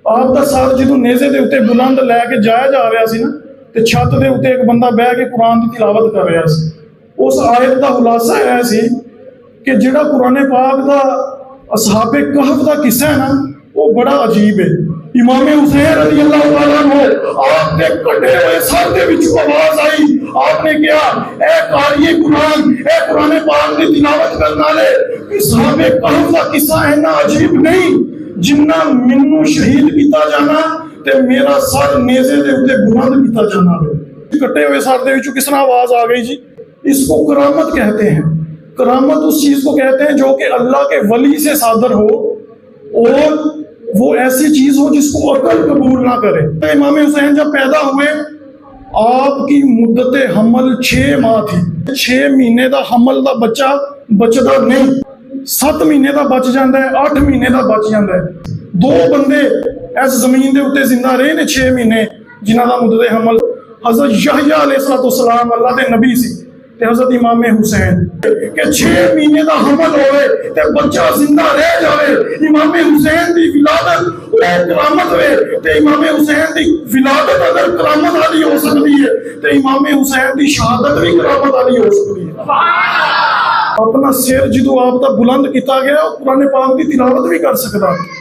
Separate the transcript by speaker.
Speaker 1: آپ ਦਾ ਸਰ ਜਦੋਂ ਨੇਜ਼ੇ ਦੇ ਉੱਤੇ ਬੁਲੰਦ ਲੈ ਕੇ ਜਾਇਆ ਜਾ ਰਿਹਾ ਸੀ ਨਾ, ਤੇ ਛੱਤ ਦੇ ਉੱਤੇ ਇੱਕ ਬੰਦਾ ਬਹਿ ਕੇ ਕੁਰਾਨ ਦੀ ਤਿਲਾਵਤ ਕਰ ਰਿਹਾ ਸੀ। ਉਸ ਆਇਤ ਦਾ ਖੁਲਾਸਾ ਇਹ ਸੀ ਕਿ ਜਿਹੜਾ ਕੁਰਾਨ ਪਾਕ ਦਾ ਅਸਹਾਬੇ ਕਹਫ ਦਾ ਕਿੱਸਾ ਹੈ ਨਾ, وہ بڑا عجیب ہے۔ امام حسین رضی اللہ تعالیٰ عنہ آپ نے کٹے ہوئے سر دے وچوں آواز آئی، آپ نے کہا اے قاری قرآن، اے قرآن پاک دی تلاوت کرنے والے، اصحاب کہف دا قصہ اینا عجیب نہیں جنہ منوں شہید کیتا جانا تے میرا سر نیزے دے اوتے بلند کیتا جانا ہے۔ کٹے ہوئے سر دے وچوں کس طرح آواز آ گئی جی؟ اس کو کرامت کہتے ہیں۔ کرامت اس چیز کو کہتے ہیں جو کہ اللہ کے ولی سے صادر ہو اور وہ ایسی چیز ہو جس کو عقل قبول نہ کرے۔ امام حسین جب پیدا ہوئے آپ کی مدت حمل 6 ماہ تھی۔ 6 مہینے دا حمل دا بچہ بچدا نہیں، 7 مہینے دا بچ جاندا ہے، 8 مہینے دا بچ جاندا ہے۔ 2 بندے اس زمین دے اوتے زندہ رہے نے 6 مہینے جنہاں دا مدت حمل حضرت یحییٰ علیہ السلام اللہ دے نبی سی تے حضرت امام حسین کہ 6 مہینے دا حمل ہوئے تے بچہ زندہ رہ جاوے۔ امام حسین دی ولادت وہ کرامت ہوئے تے امام حسین دی ولادت اگر کرامت والی ہو سکتی ہے تے امام حسین دی شہادت بھی کرامت والی ہو سکتی ہے۔ اپنا سر جدو آپ دا بلند کیتا گیا قرآن پاک دی تلاوت بھی کر سکتا ہے۔